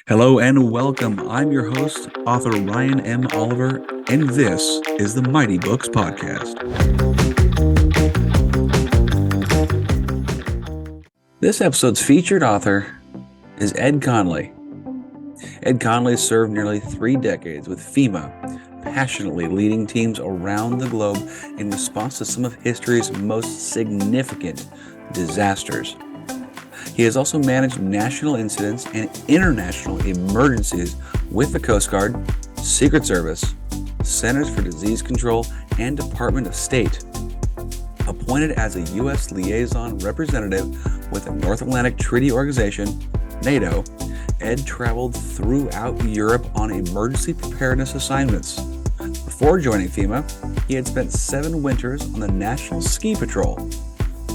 Hello and welcome. I'm your host, author Ryan M. Oliver, and this is the Mighty Books Podcast. This episode's featured author is Ed Conley. Ed Conley served nearly 3 decades with FEMA, passionately leading teams around the globe in response to some of history's most significant disasters. He has also managed national incidents and international emergencies with the Coast Guard, Secret Service, Centers for Disease Control, and Department of State. Appointed as a U.S. liaison representative with the North Atlantic Treaty Organization, NATO, Ed traveled throughout Europe on emergency preparedness assignments. Before joining FEMA, he had spent 7 winters on the National Ski Patrol.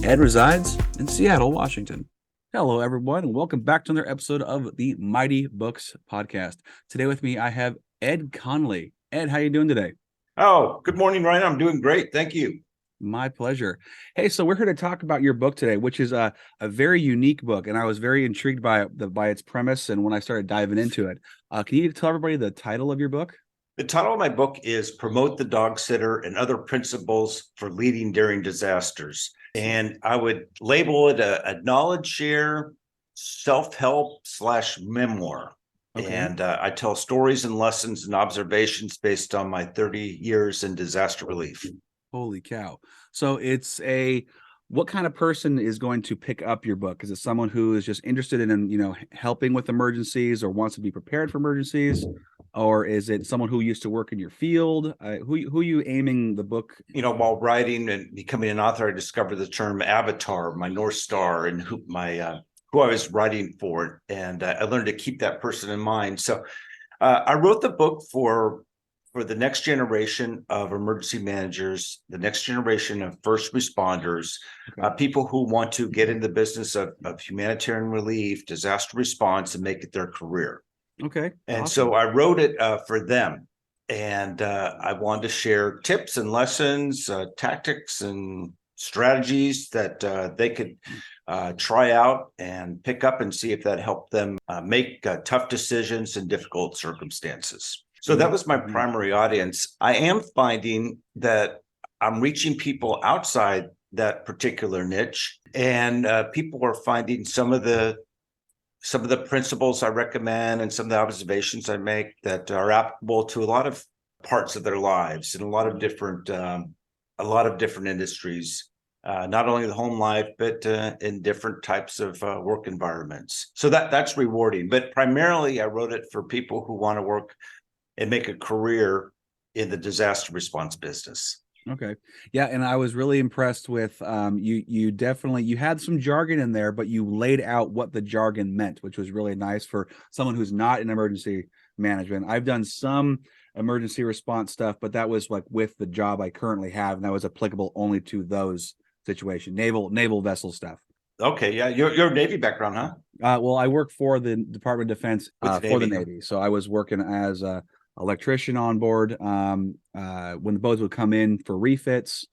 Ed resides in Seattle, Washington. Hello, everyone, and welcome back to another episode of the Mighty Books Podcast. Today with me, I have Ed Conley. Ed, how are you doing today? Oh, good morning, Ryan. I'm doing great. Thank you. My pleasure. Hey, so we're here to talk about your book today, which is a very unique book, and I was very intrigued by its premise and when I started diving into it. Can you tell everybody the title of your book? The title of my book is Promote the Dog Sitter and Other Principles for Leading During Disasters. And I would label it a knowledge share, self-help / memoir. Okay. And I tell stories and lessons and observations based on my 30 years in disaster relief. Holy cow. So what kind of person is going to pick up your book? Is it someone who is just interested in, helping with emergencies or wants to be prepared for emergencies? Or is it someone who used to work in your field? Who are you aiming the book? While writing and becoming an author, I discovered the term avatar, my North Star, and who I was writing for. And I learned to keep that person in mind. So I wrote the book for the next generation of emergency managers, the next generation of first responders, okay. People who want to get in the business of humanitarian relief, disaster response, and make it their career. Okay. And awesome. So I wrote it for them. And I wanted to share tips and lessons, tactics and strategies that they could try out and pick up and see if that helped them make tough decisions in difficult circumstances. So that was my primary audience. I am finding that I'm reaching people outside that particular niche, and people are finding some of the principles I recommend and some of the observations I make that are applicable to a lot of parts of their lives in a lot of different industries, not only the home life, but in different types of work environments. So that's rewarding. But primarily, I wrote it for people who want to work and make a career in the disaster response business. Okay. Yeah. And I was really impressed with you had some jargon in there, but you laid out what the jargon meant, which was really nice for someone who's not in emergency management. I've done some emergency response stuff, but that was like with the job I currently have, and that was applicable only to those situations, naval vessel stuff. Okay. Yeah. You're Navy background, huh? Well, I work for the Department of Defense for the Navy. So I was working as a electrician on board when the boats would come in for refits,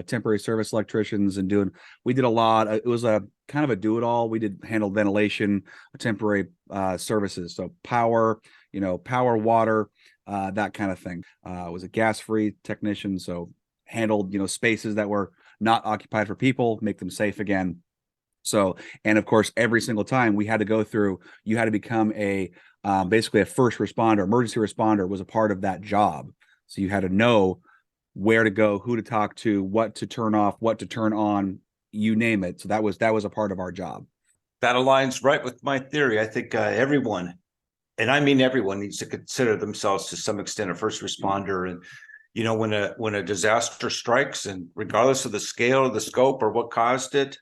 temporary service electricians, and we did a lot. It was a kind of a do-it-all. We did handle ventilation, temporary services, so power, water, that kind of thing. Was a gas-free technician, so handled spaces that were not occupied for people, make them safe again. So, and of course, every single time we had to go through, you had to become basically a first responder, emergency responder was a part of that job. So you had to know where to go, who to talk to, what to turn off, what to turn on, you name it. So that was a part of our job. That aligns right with my theory. I think everyone, and I mean everyone, needs to consider themselves to some extent a first responder. And when a disaster strikes, and regardless of the scale or the scope or what caused it,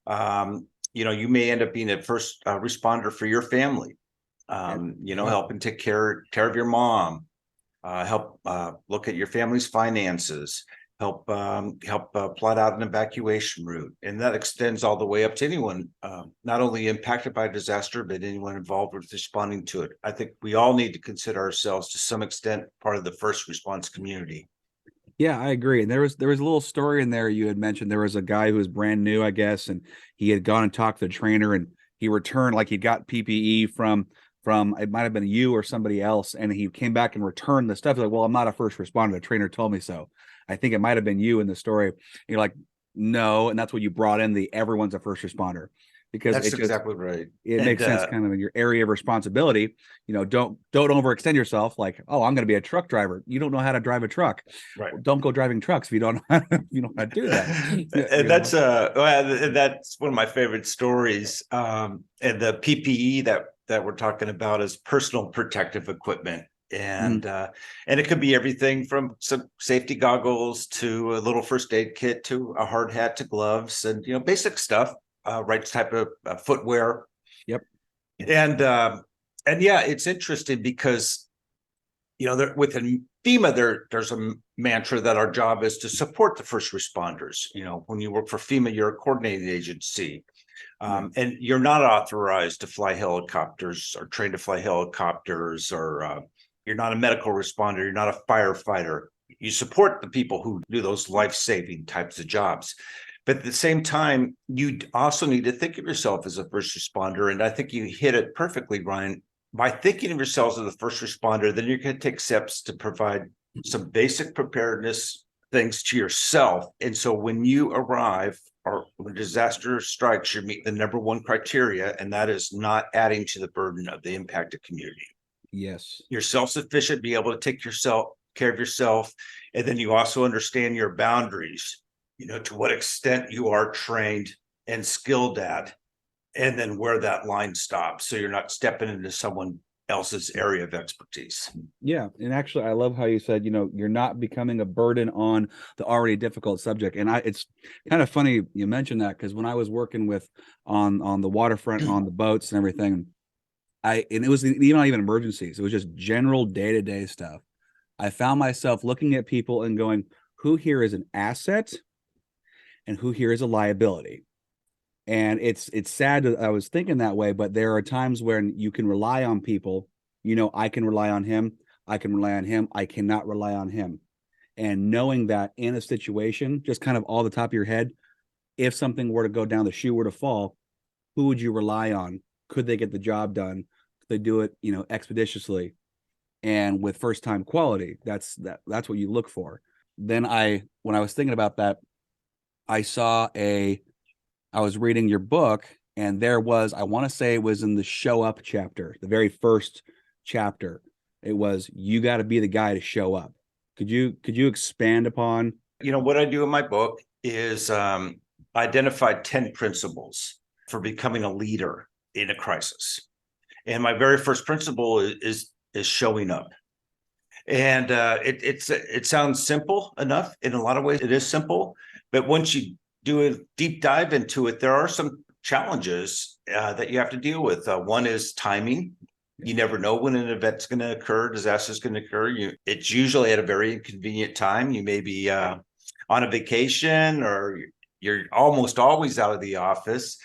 you may end up being a first responder for your family. Helping take care of your mom, help look at your family's finances, help plot out an evacuation route. And that extends all the way up to anyone not only impacted by a disaster, but anyone involved with responding to it. I think we all need to consider ourselves to some extent part of the first response community. Yeah, I agree. And there was a little story in there you had mentioned. There was a guy who was brand new, I guess, and he had gone and talked to the trainer, and he returned like he got PPE from from, it might have been you or somebody else, and he came back and returned the stuff. He's like, well, I'm not a first responder. The trainer told me so. I think it might have been you in the story. And you're like, no, and that's what you brought in, the everyone's a first responder, because That's it just, exactly right. it And makes sense kind of in your area of responsibility. Don't overextend yourself. Like, oh, I'm going to be a truck driver. You don't know how to drive a truck. right. Well, don't go driving trucks if you don't know how to, you know how to do that. And that's one of my favorite stories. And the PPE that we're talking about is personal protective equipment. And it could be everything from some safety goggles to a little first aid kit to a hard hat to gloves and basic stuff, right type of footwear. Yep. And yeah, it's interesting because within FEMA there's a mantra that our job is to support the first responders. When you work for FEMA, you're a coordinating agency. And you're not authorized to fly helicopters or trained to fly helicopters, or you're not a medical responder. You're not a firefighter. You support the people who do those life-saving types of jobs. But at the same time, you also need to think of yourself as a first responder. And I think you hit it perfectly, Ryan. By thinking of yourselves as a first responder, then you're going to take steps to provide some basic preparedness things to yourself. And so when you arrive or when disaster strikes, you meet the number one criteria, and that is not adding to the burden of the impacted community. Yes. You're self-sufficient, be able to take care of yourself. And then you also understand your boundaries, to what extent you are trained and skilled at, and then where that line stops. So you're not stepping into someone else's area of expertise. Yeah. And actually, I love how you said, you're not becoming a burden on the already difficult subject. And it's kind of funny you mentioned that, because when I was working on the waterfront, on the boats and everything, and it was not even emergencies. It was just general day-to-day stuff. I found myself looking at people and going, who here is an asset and who here is a liability? And it's sad that I was thinking that way, but there are times when you can rely on people. I can rely on him. I can rely on him. I cannot rely on him. And knowing that in a situation, just kind of all the top of your head, if something were to go down, the shoe were to fall, who would you rely on? Could they get the job done? Could they do it, expeditiously and with first time quality? That's what you look for. Then when I was thinking about that, I was reading your book, and there was, I want to say it was in the show up chapter, the very first chapter. It was, you got to be the guy to show up. Could you expand upon? What I do in my book is identify 10 principles for becoming a leader in a crisis. And my very first principle is showing up. And it sounds simple enough. In a lot of ways, it is simple. But once you do a deep dive into it, there are some challenges that you have to deal with. One is timing. You never know when an event's going to occur, disaster is going to occur. It's usually at a very inconvenient time. You may be on a vacation, or you're almost always out of the office.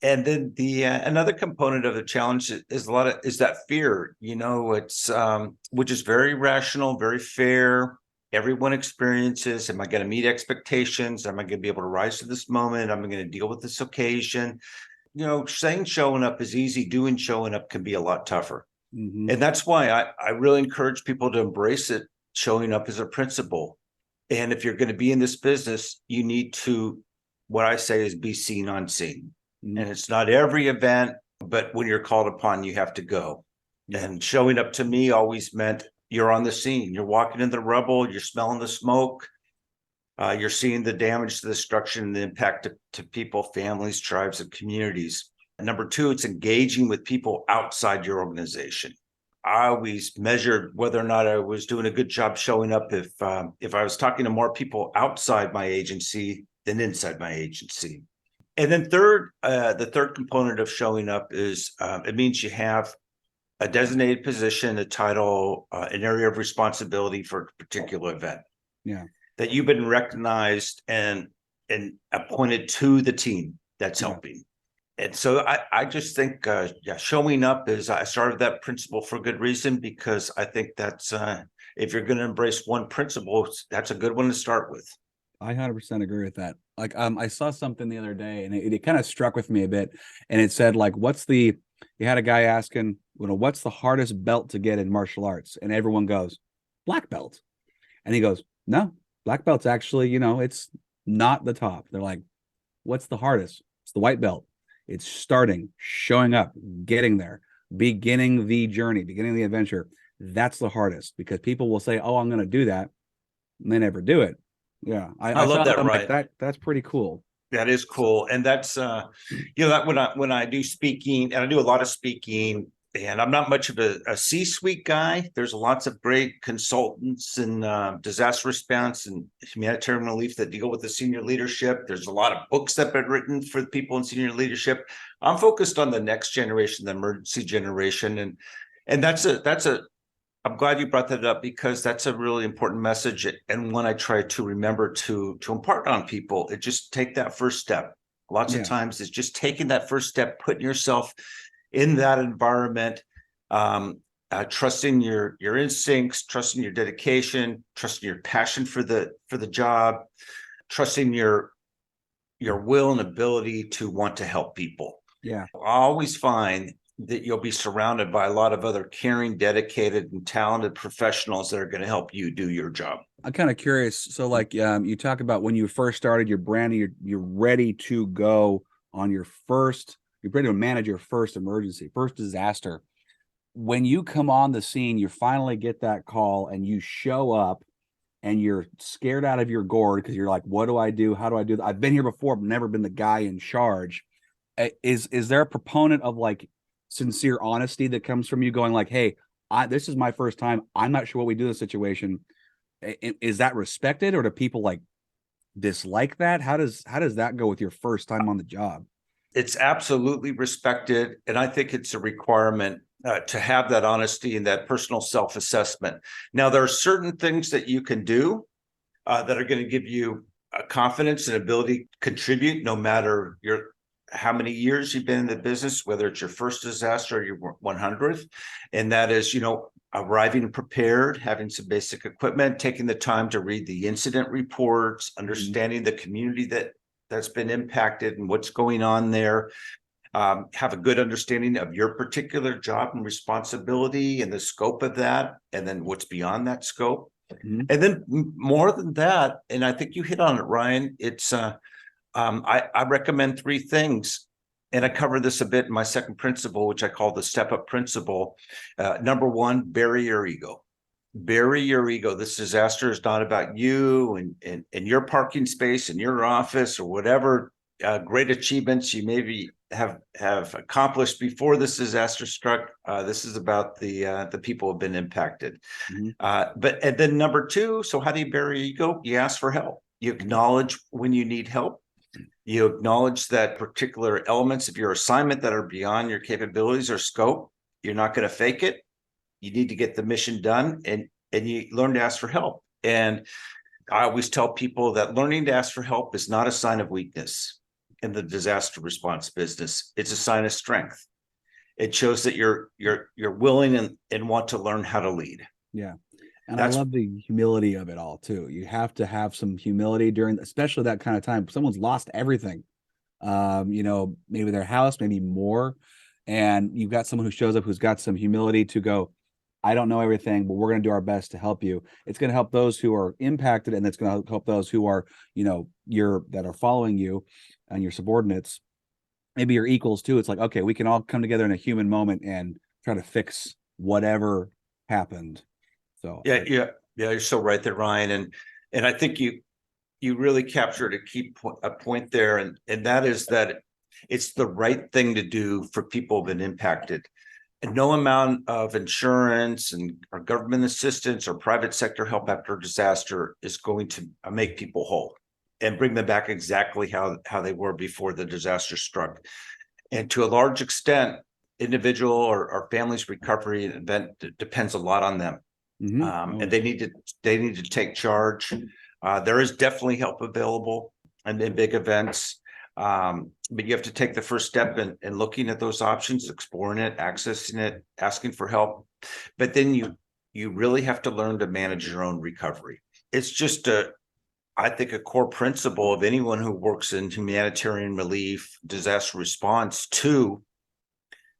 And then the another component of the challenge is that fear. It's which is very rational, very fair. Everyone experiences. Am I going to meet expectations? Am I going to be able to rise to this moment? Am I going to deal with this occasion? Saying showing up is easy. Doing showing up can be a lot tougher. Mm-hmm. And that's why I really encourage people to embrace it. Showing up as a principle. And if you're going to be in this business, you need to, what I say is, be seen unseen. Mm-hmm. And it's not every event, but when you're called upon, you have to go. Yeah. And showing up to me always meant you're on the scene. You're walking in the rubble. You're smelling the smoke. You're seeing the damage, the destruction, and the impact to people, families, tribes, and communities. And number two, it's engaging with people outside your organization. I always measured whether or not I was doing a good job showing up if I was talking to more people outside my agency than inside my agency. And then the third component of showing up is it means you have a designated position, a title, an area of responsibility for a particular event. Yeah. That you've been recognized and appointed to the team that's helping. And so I just think, showing up is, I started that principle for good reason, because I think that's, if you're going to embrace one principle, that's a good one to start with. I 100% agree with that. Like, I saw something the other day, and it kind of struck with me a bit, and it said, like, what's the You had a guy asking, what's the hardest belt to get in martial arts? And everyone goes, black belt. And he goes, no, black belt's actually, it's not the top. They're like, what's the hardest? It's the white belt. It's starting, showing up, getting there, beginning the journey, beginning the adventure. That's the hardest, because people will say, oh, I'm going to do that, and they never do it. Yeah. I I love thought, that, I'm like, Ryan. that's pretty cool. That is cool. And that's that when I do speaking, and I do a lot of speaking, and I'm not much of a C-suite guy. There's lots of great consultants in disaster response and humanitarian relief that deal with the senior leadership. There's a lot of books that have been written for the people in senior leadership. I'm focused on the next generation, the emergency generation, and that's a I'm glad you brought that up, because that's a really important message, and one I try to remember to impart on people. It just take that first step. Lots of Yeah. times it's just taking that first step, putting yourself in that environment, trusting your instincts, trusting your dedication, trusting your passion for the job, trusting your will and ability to want to help people. Yeah. I always find that you'll be surrounded by a lot of other caring, dedicated, and talented professionals that are going to help you do your job. I'm kind of curious. So, like, you talk about when you first started your branding, you're ready to go on your first, you're ready to manage your first emergency, first disaster. When you come on the scene, you finally get that call and you show up and you're scared out of your gourd, because you're like, what do I do? How do I do that? I've been here before, but never been the guy in charge. Is there a proponent of like sincere honesty that comes from you going like, hey, this is my first time. I'm not sure what we do in this situation. Is that respected, or do people like dislike that? How does that go with your first time on the job? It's absolutely respected, and I think it's a requirement to have that honesty and that personal self-assessment. Now, there are certain things that you can do that are going to give you confidence and ability to contribute, no matter how many years you've been in the business, whether it's your first disaster or your 100th. And that is, arriving prepared, having some basic equipment, taking the time to read the incident reports, understanding the community that's been impacted and what's going on there. Have a good understanding of your particular job and responsibility and the scope of that, and then what's beyond that scope. Mm-hmm. And then more than that, and I think you hit on it, Ryan, it's I recommend three things, and I cover this a bit in my second principle, which I call the step up principle. Number one, bury your ego. Bury your ego. This disaster is not about you and your parking space in your office or whatever great achievements you maybe have accomplished before this disaster struck. This is about the people who have been impacted. And then number two, so how do you bury your ego? You ask for help. You acknowledge when you need help. You acknowledge that particular elements of your assignment that are beyond your capabilities or scope, you're not going to fake it. You need to get the mission done, and you learn to ask for help. And I always tell people that learning to ask for help is not a sign of weakness in the disaster response business. It's a sign of strength. It shows that you're willing and want to learn how to lead. Yeah. And I love the humility of it all too. You have to have some humility during, especially that kind of time. Someone's lost everything, maybe their house, maybe more. And you've got someone who shows up who's got some humility to go, I don't know everything, but we're going to do our best to help you. It's going to help those who are impacted, and it's going to help those who are, that are following you and your subordinates, maybe your equals too. It's like, okay, we can all come together in a human moment and try to fix whatever happened. So yeah, you're so right there, Ryan, and I think you really captured a point there, and that is that it's the right thing to do for people who've been impacted. And no amount of insurance or government assistance or private sector help after disaster is going to make people whole and bring them back exactly how they were before the disaster struck. And to a large extent, individual or family's recovery event depends a lot on them. And they need to take charge. There is definitely help available in big events. But you have to take the first step in looking at those options, exploring it, accessing it, asking for help. But then you really have to learn to manage your own recovery. It's just I think a core principle of anyone who works in humanitarian relief, disaster response, to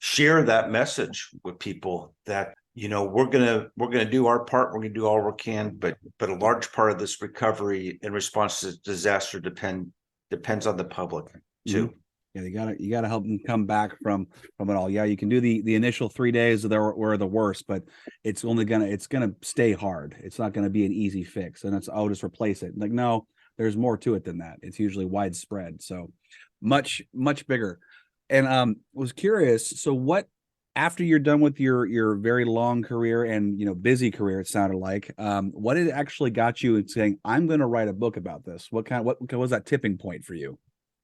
share that message with people that, we're gonna do our part, we're gonna do all we can, but a large part of this recovery in response to disaster depends on the public too. Mhm. Yeah, you gotta help them come back from it all. Yeah, you can do the initial 3 days that were the worst, but it's gonna stay hard. It's not gonna be an easy fix, and I'll just replace it. Like, no, there's more to it than that. It's usually widespread, so much bigger. And was curious. So what, after you're done with your very long career and busy career, it sounded like, what had actually got you in saying, I'm going to write a book about this? What was that tipping point for you?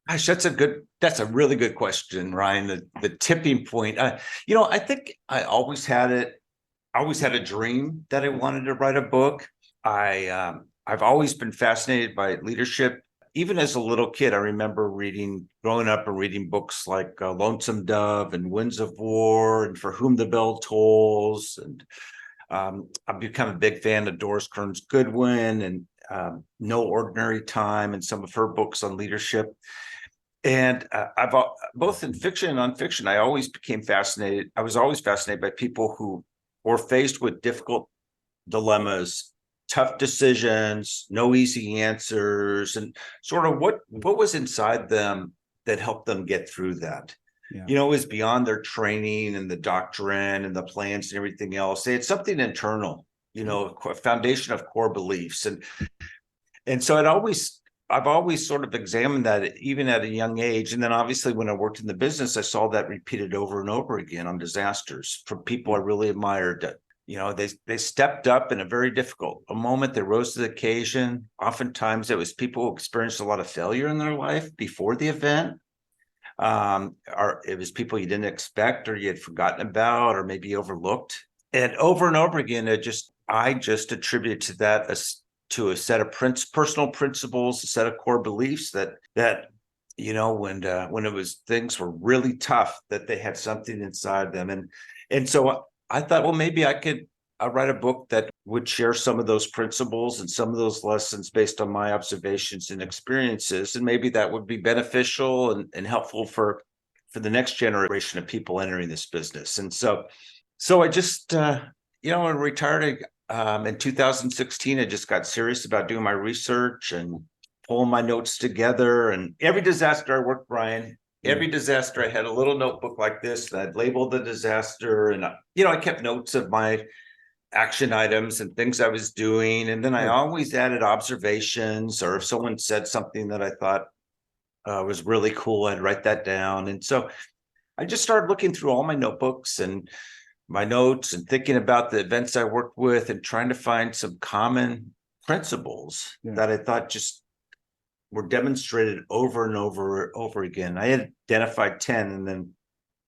Gosh, that's a really good question, Ryan. The tipping point. I think I always had it. I always had a dream that I wanted to write a book. I've always been fascinated by leadership. Even as a little kid, I remember growing up and reading books like Lonesome Dove and Winds of War and For Whom the Bell Tolls. And I've become a big fan of Doris Kearns Goodwin and No Ordinary Time and some of her books on leadership. And I've both in fiction and nonfiction, I always became fascinated. I was always fascinated by people who were faced with difficult dilemmas, tough decisions, no easy answers, and sort of what was inside them that helped them get through that. Yeah. It was beyond their training and the doctrine and the plans and everything else. They had something internal, a foundation of core beliefs. And so I've always sort of examined that even at a young age. And then obviously when I worked in the business, I saw that repeated over and over again on disasters from people I really admired. That they stepped up in a very difficult moment. They rose to the occasion. Oftentimes it was people who experienced a lot of failure in their life before the event. Or it was people you didn't expect or you had forgotten about or maybe overlooked. And over again, I just attributed to that to a set of personal principles, a set of core beliefs that when things were really tough, that they had something inside them. And so I thought, well, maybe I'll write a book that would share some of those principles and some of those lessons based on my observations and experiences. And maybe that would be beneficial and helpful for the next generation of people entering this business. And so I just, I retired in 2016. I just got serious about doing my research and pulling my notes together. And every disaster I worked, Brian, every disaster I had a little notebook like this, and I'd labeled the disaster. And, I kept notes of my action items and things I was doing. And then I always added observations, or if someone said something that I thought was really cool, I'd write that down. And so I just started looking through all my notebooks and my notes and thinking about the events I worked with and trying to find some common principles that I thought just were demonstrated over and over again. I had identified 10, and then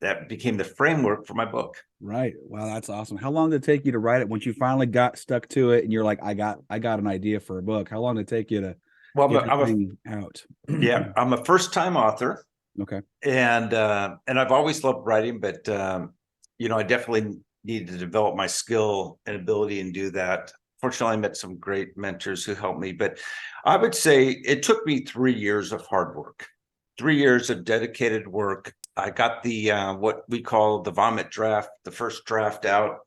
that became the framework for my book. Right. Wow, that's awesome. How long did it take you to write it once you finally got stuck to it and you're like, I got an idea for a book? How long did it take you to get the thing out? Yeah, I'm a first-time author. Okay. And I've always loved writing, but I definitely needed to develop my skill and ability and do that. Fortunately, I met some great mentors who helped me, but I would say it took me 3 years of hard work, 3 years of dedicated work. I got the what we call the vomit draft, the first draft out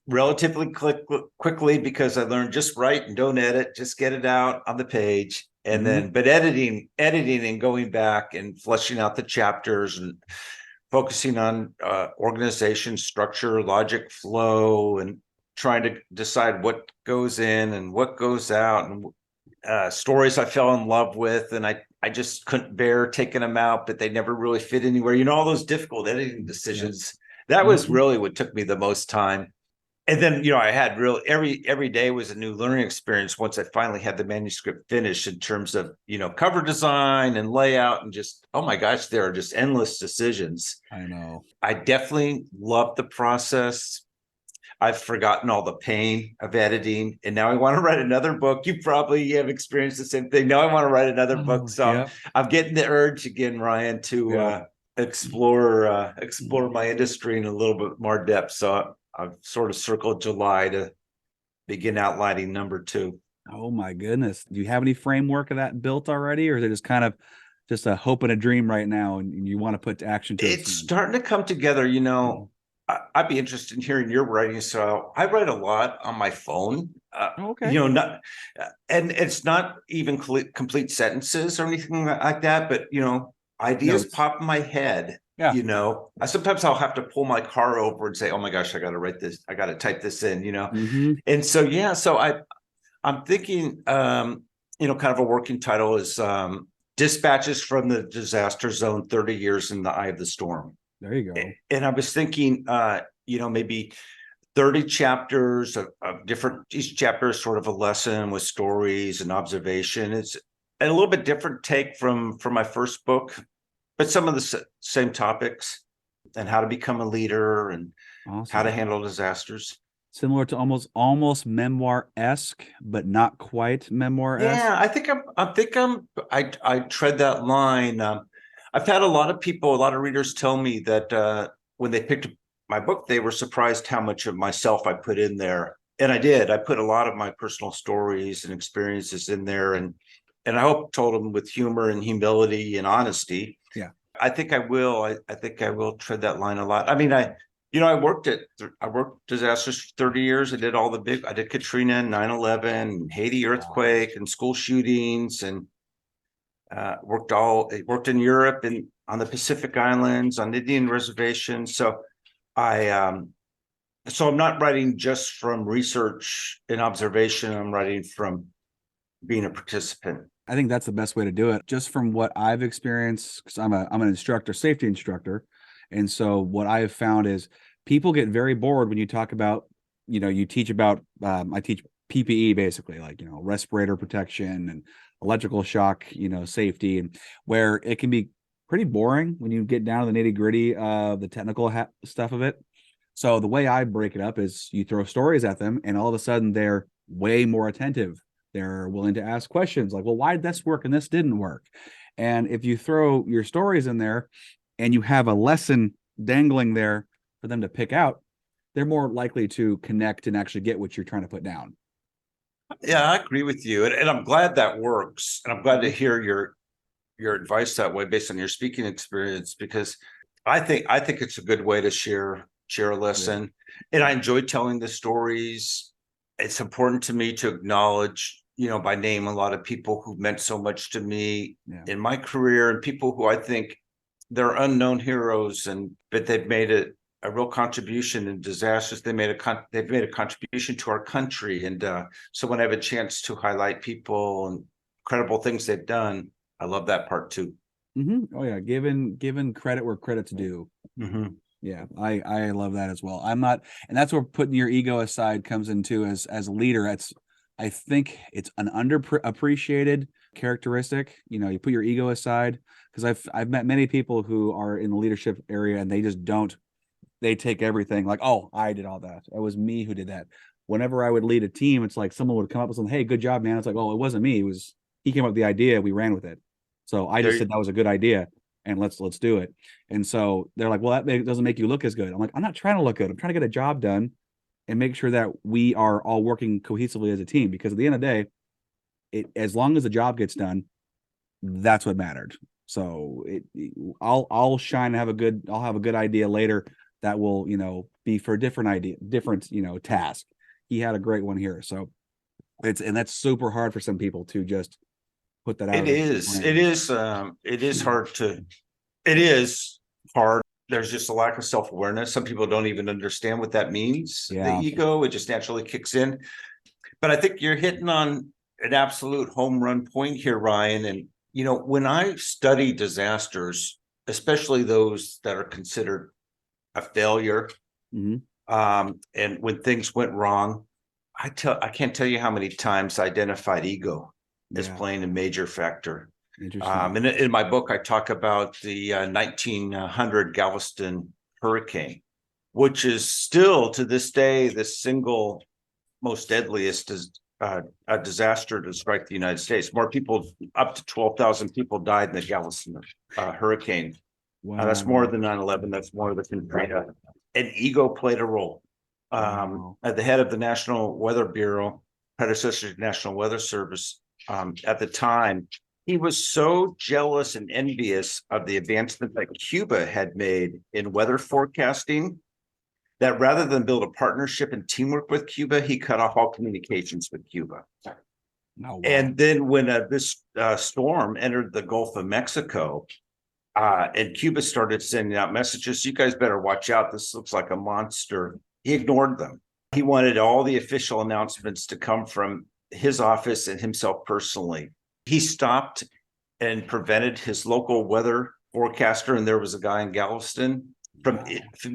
relatively quickly, because I learned just write and don't edit, just get it out on the page. And then, but editing and going back and fleshing out the chapters and focusing on organization, structure, logic, flow, and trying to decide what goes in and what goes out, and stories I fell in love with, and I just couldn't bear taking them out, but they never really fit anywhere. All those difficult editing decisions. That was really what took me the most time. And then, I had every day was a new learning experience once I finally had the manuscript finished, in terms of, cover design and layout, and just, oh my gosh, there are just endless decisions. I know. I definitely love the process. I've forgotten all the pain of editing, and now I want to write another book. You probably have experienced the same thing. Now I want to write another book. So I'm getting the urge again, Ryan, to explore my industry in a little bit more depth. So I've sort of circled July to begin outlining number 2. Oh my goodness. Do you have any framework of that built already, or is it just kind of just a hope and a dream right now, and you want to put action to it It's soon. starting to come together. Mhm. I'd be interested in hearing your writing style. I write a lot on my phone. Oh, okay. Not, and it's not even complete sentences or anything like that, but ideas Notes. pop in my head. Yeah. I sometimes I'll have to pull my car over and say, "Oh my gosh, I got to write this. I got to type this in." Hmm. And so yeah, so I'm thinking, kind of a working title is "Dispatches from the Disaster Zone: 30 Years in the Eye of the Storm." There you go. And I was thinking, maybe 30 chapters of different, each chapter is sort of a lesson with stories and observation. It's a little bit different take from my first book, but some of the same topics, and how to become a leader and how to Awesome. handle disasters. Similar to almost memoir-esque, but not quite memoir-esque. Yeah, I tread that line. I've had a lot of readers tell me that when they picked up my book, they were surprised how much of myself I put in there. And I did. I put a lot of my personal stories and experiences in there, and I hope told them with humor and humility and honesty. Yeah. I think I will. I think I will tread that line a lot. I mean, I worked disasters for 30 years. I did Katrina, 9/11, Haiti Wow. earthquake, and school shootings, and worked in Europe and on the Pacific Islands, on Indian reservations. I so I'm not writing just from research and observation. I'm writing from being a participant. I think that's the best way to do it. Just from what I've experienced, because I'm an instructor, safety instructor, and so what I have found is people get very bored when you talk about, you teach about. I teach PPE basically, like respirator protection and electrical shock, safety, and where it can be pretty boring when you get down to the nitty gritty of the technical stuff of it. So the way I break it up is you throw stories at them, and all of a sudden they're way more attentive. They're willing to ask questions like, well, why did this work and this didn't work? And if you throw your stories in there and you have a lesson dangling there for them to pick out, they're more likely to connect and actually get what you're trying to put down. Yeah, I agree with you, and I'm glad that works. And I'm glad to hear your advice that way based on your speaking experience, because I think it's a good way to share a Yeah. lesson. And I enjoy telling the stories. It's important to me to acknowledge, by name, a lot of people who meant so much to me Yeah. in my career, and people who I think they're unknown heroes, but they've made a real contribution in disasters. They've made a contribution to our country, and so when I have a chance to highlight people and incredible things they've done, I love that part too. Oh yeah, given credit where credit's due. Mm-hmm. Yeah, I love that as well. I'm not, and that's where putting your ego aside comes into as a leader. That's I think it's an underappreciated characteristic. You put your ego aside, because I've met many people who are in the leadership area and they just don't. They take everything like, oh, I did all that. It was me who did that. Whenever I would lead a team, it's like someone would come up with something. Hey, good job, man. It's like, oh, it wasn't me. It was he came up with the idea. We ran with it. So I just There, said that was a good idea, and let's do it. And so they're like, well, doesn't make you look as good. I'm like, I'm not trying to look good. I'm trying to get a job done and make sure that we are all working cohesively as a team. Because at the end of the day, as long as the job gets done, that's what mattered. So I'll shine and I'll have a good idea later that will be for a different idea, different task. He had a great one here, so and that's super hard for some people to just put that out it of their is. It brains. is. It is hard to. It is hard. There's just a lack of self-awareness. Some people don't even understand what that means. The Yeah. ego, it just naturally kicks in. But I think you're hitting on an absolute home run point here, Ryan. And when I study disasters, especially those that are considered a failure, Hmm. and when things went wrong, I can't tell you how many times I identified ego as Yeah. playing a major factor. Interesting. And in my book, I talk about the 1900 Galveston hurricane, which is still to this day the single most deadliest a disaster to strike the United States. More people, up to 12,000 people died in the Galveston hurricane. That's more Wow. than 9/11. That's more than Katrina. And ego played a role. Wow. At the head of the National Weather Bureau, predecessor to National Weather Service, at the time, He was so jealous and envious of the advancement that Cuba had made in weather forecasting that rather than build a partnership and teamwork with Cuba, he cut off all communications with Cuba. Oh, wow. And then when this storm entered the Gulf of Mexico, and Cuba started sending out messages, you guys better watch out. This looks like a monster. He ignored them. He wanted all the official announcements to come from his office and himself personally. He stopped and prevented his local weather forecaster, and there was a guy in Galveston, from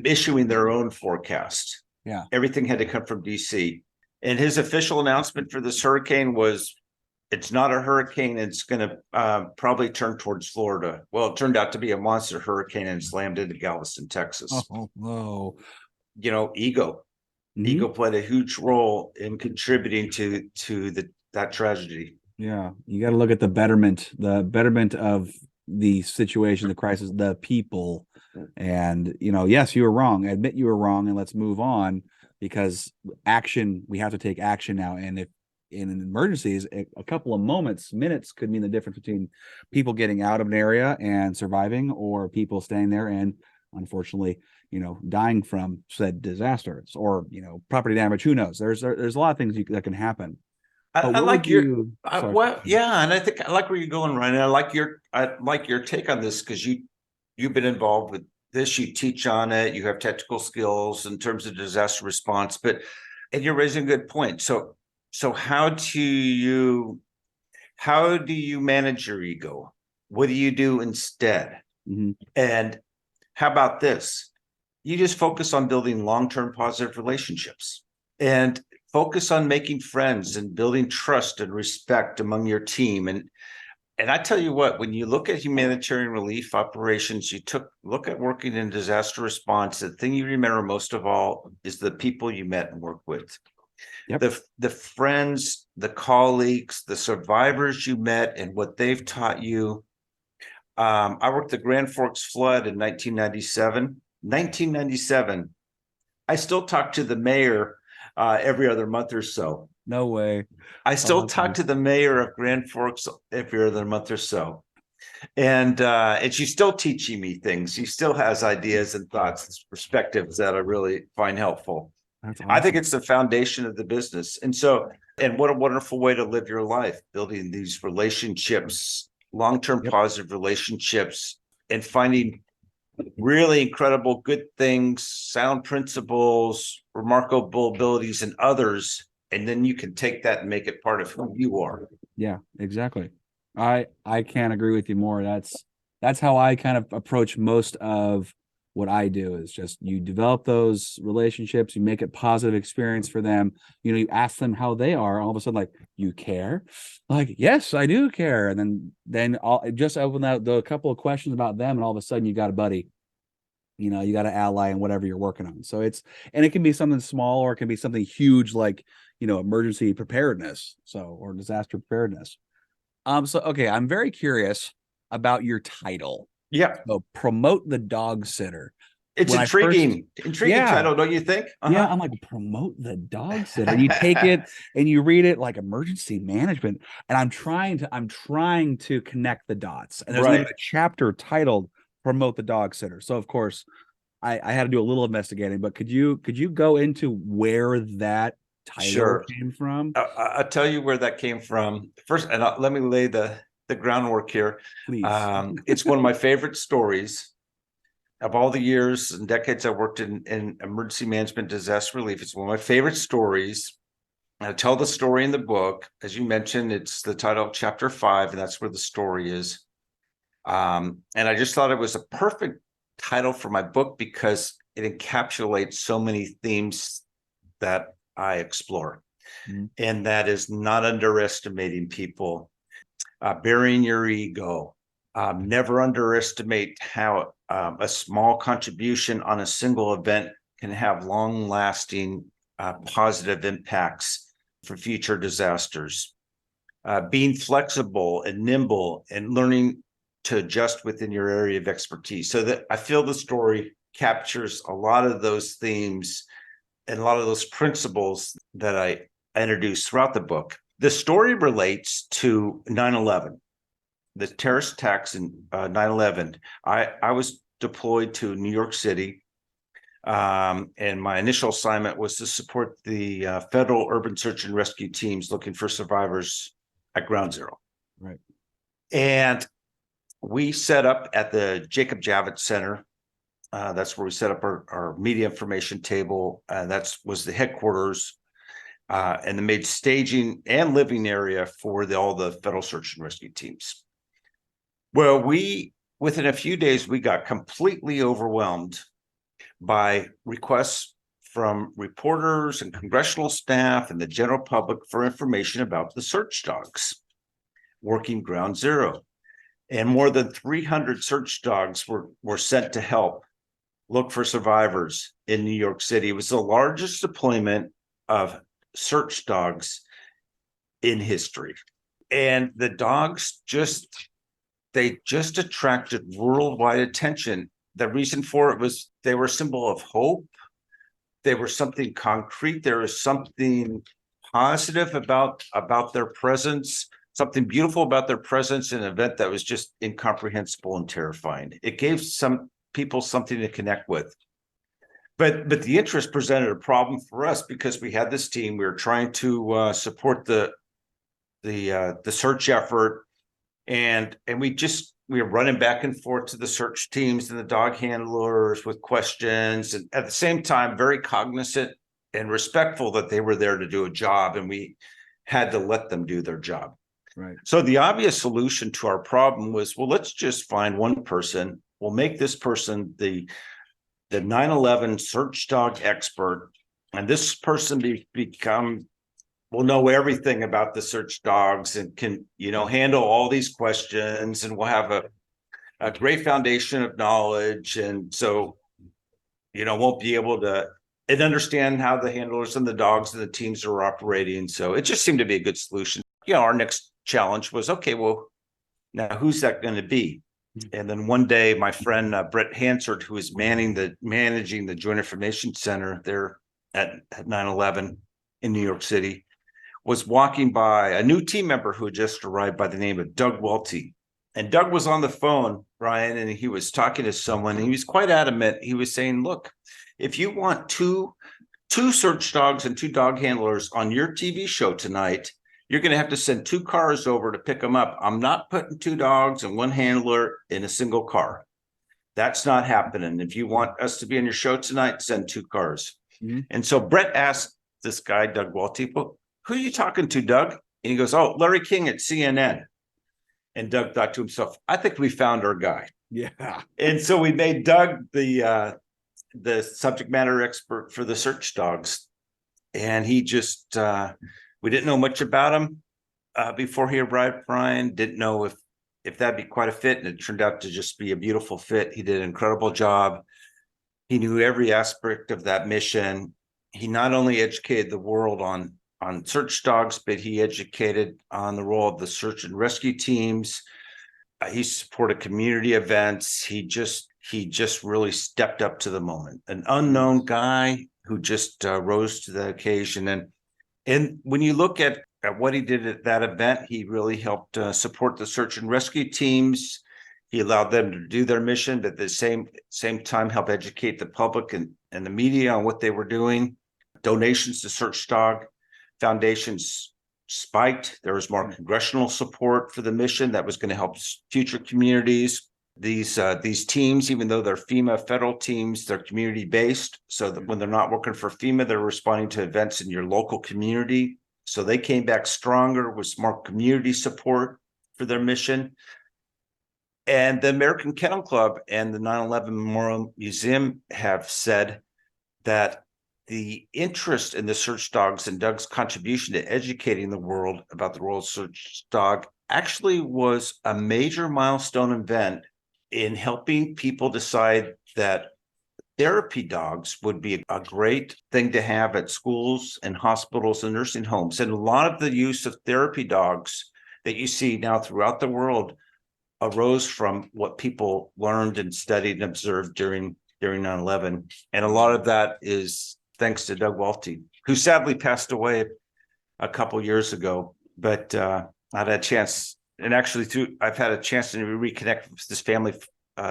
issuing their own forecast. Yeah. Everything had to come from DC. And his official announcement for this hurricane was, it's not a hurricane. It's going to probably turn towards Florida. Well, it turned out to be a monster hurricane and slammed into Galveston, Texas. Oh, no. Ego. Mhm. Ego played a huge role in contributing to that tragedy. Yeah, you got to look at the betterment of the situation, the crisis, the people. And, yes, you were wrong. Admit you were wrong, and let's move on, because we have to take action now. And if in emergencies, a couple of minutes could mean the difference between people getting out of an area and surviving, or people staying there and unfortunately, dying from said disasters, or, property damage. Who knows? There's a lot of things that can happen. I like yeah, and I think I like where you're going, Ryan. I like your take on this, because you've been involved with this. You teach on it. You have technical skills in terms of disaster response, and you're raising a good point. So how do you manage your ego? What do you do instead? Mm-hmm. And how about this? You just focus on building long-term positive relationships, and focus on making friends and building trust and respect among your team. And I tell you what, when you look at humanitarian relief operations, look at working in disaster response, the thing you remember most of all is the people you met and worked with. Yep. The friends, the colleagues, the survivors you met, and what they've taught you. I worked the Grand Forks flood in 1997. 1997. I still talk to the mayor every other month or so. No way. I still talk to the mayor of Grand Forks every other month or so. And she's still teaching me things. She still has ideas and thoughts, perspectives that I really find helpful. That's awesome. I think it's the foundation of the business. And what a wonderful way to live your life, building these relationships, long-term positive relationships, and finding really incredible good things, sound principles, remarkable abilities in others, and then you can take that and make it part of who you are. Yeah, exactly. I can't agree with you more. That's how I kind of approach most of what I do, is just you develop those relationships, you make it positive experience for them. You ask them how they are, all of a sudden, like, you care? Like, yes, I do care. And then just open out a couple of questions about them, and all of a sudden you got a buddy. You got an ally in whatever you're working on. So it can be something small, or it can be something huge, like, emergency preparedness, or disaster preparedness. Okay, I'm very curious about your title. Yeah. So, promote the dog sitter. It's intriguing title, don't you think? Yeah, I'm like, promote the dog sitter. You take it and you read it like emergency management, and I'm trying to connect the dots. And there's even a chapter titled "Promote the Dog Sitter." So of course, I had to do a little investigating. But could you go into where that title came from? I'll tell you where that came from first, and let me lay the groundwork here. Please. It's one of my favorite stories of all the years and decades I worked in emergency management, disaster relief. It's one of my favorite stories. I tell the story in the book. As you mentioned, it's the title of chapter 5, and that's where the story is. And I just thought it was a perfect title for my book, because it encapsulates so many themes that I explore. Mm-hmm. And that is not underestimating people, burying your ego, never underestimate how a small contribution on a single event can have long-lasting positive impacts for future disasters. Being flexible and nimble and learning to adjust within your area of expertise. So that I feel the story captures a lot of those themes and a lot of those principles that I introduce throughout the book. The story relates to 9/11. the terrorist attacks in 9/11, I was deployed to New York City. And my initial assignment was to support the federal urban search and rescue teams looking for survivors at Ground Zero. Right. And we set up at the Jacob Javits Center. That's where we set up our media information table. That was the headquarters and the made staging and living area for all the federal search and rescue teams. Well, within a few days, we got completely overwhelmed by requests from reporters and congressional staff and the general public for information about the search dogs working Ground Zero. And more than 300 search dogs were sent to help look for survivors in New York City. It was the largest deployment of search dogs in history. And the dogs just attracted worldwide attention. The reason for it was they were a symbol of hope. They were something concrete. There was something positive about their presence, something beautiful about their presence in an event that was just incomprehensible and terrifying. It gave some people something to connect with. But the interest presented a problem for us because we had this team. We were trying to support the search effort, and we were running back and forth to the search teams and the dog handlers with questions, and at the same time, very cognizant and respectful that they were there to do a job, and we had to let them do their job. Right. So the obvious solution to our problem was, well, let's just find one person. We'll make this person the 9/11 search dog expert, and this person will know everything about the search dogs and can, handle all these questions, and we'll have a great foundation of knowledge. And so, won't be able to understand how the handlers and the dogs and the teams are operating. So it just seemed to be a good solution. Our next challenge was, okay, well, now who's that going to be? And then one day, my friend Brett Hansard, who is managing the Joint Information Center there at 9/11 in New York City, was walking by a new team member who had just arrived by the name of Doug Welty. And Doug was on the phone, Brian, and he was talking to someone, and he was quite adamant. He was saying, look, if you want two search dogs and 2 dog handlers on your TV show tonight, you're going to have to send 2 cars over to pick them up. I'm not putting 2 dogs and 1 handler in a single car. That's not happening. If you want us to be on your show tonight, send 2 cars. Mm-hmm. And so Brett asked this guy, Doug Welty, well, who are you talking to, Doug? And he goes, oh, Larry King at CNN. And Doug thought to himself, I think we found our guy. Yeah. And so we made Doug the subject matter expert for the search dogs. And he just, we didn't know much about him before he arrived, Brian. Didn't know if that'd be quite a fit. And it turned out to just be a beautiful fit. He did an incredible job. He knew every aspect of that mission. He not only educated the world on search dogs, but he educated on the role of the search and rescue teams. He supported community events. He just really stepped up to the moment. An unknown guy who just rose to the occasion. And when you look at what he did at that event, he really helped support the search and rescue teams. He allowed them to do their mission, but at the same time help educate the public and the media on what they were doing. Donations to Search Dog Foundations spiked. There was more congressional support for the mission that was going to help future communities. These teams, even though they're FEMA federal teams, they're community based. So that when they're not working for FEMA, they're responding to events in your local community. So they came back stronger with more community support for their mission. And the American Kennel Club and the 9/11 Memorial Museum have said that the interest in the search dogs and Doug's contribution to educating the world about the role of search dog actually was a major milestone event in helping people decide that therapy dogs would be a great thing to have at schools and hospitals and nursing homes. And a lot of the use of therapy dogs that you see now throughout the world arose from what people learned and studied and observed during 9/11. And a lot of that is thanks to Doug Welty, who sadly passed away a couple years ago. But I had a chance and actually I've had a chance to reconnect with this family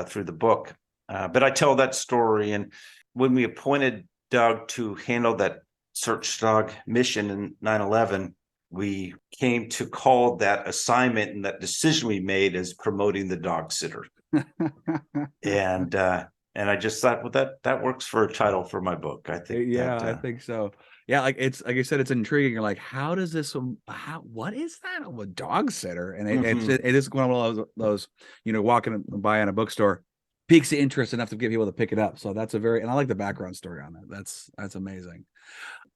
through the book. But I tell that story, and when we appointed Doug to handle that search dog mission in 9/11, we came to call that assignment and that decision we made as promoting the dog sitter. And I just thought, well, that works for a title for my book. I think I think so. Yeah, like it's like I said, it's intriguing. You're like, how does this? What is that? A dog sitter? And it is one of those walking by in a bookstore piques the interest enough to get people to pick it up. So that's and I like the background story on that. That's amazing.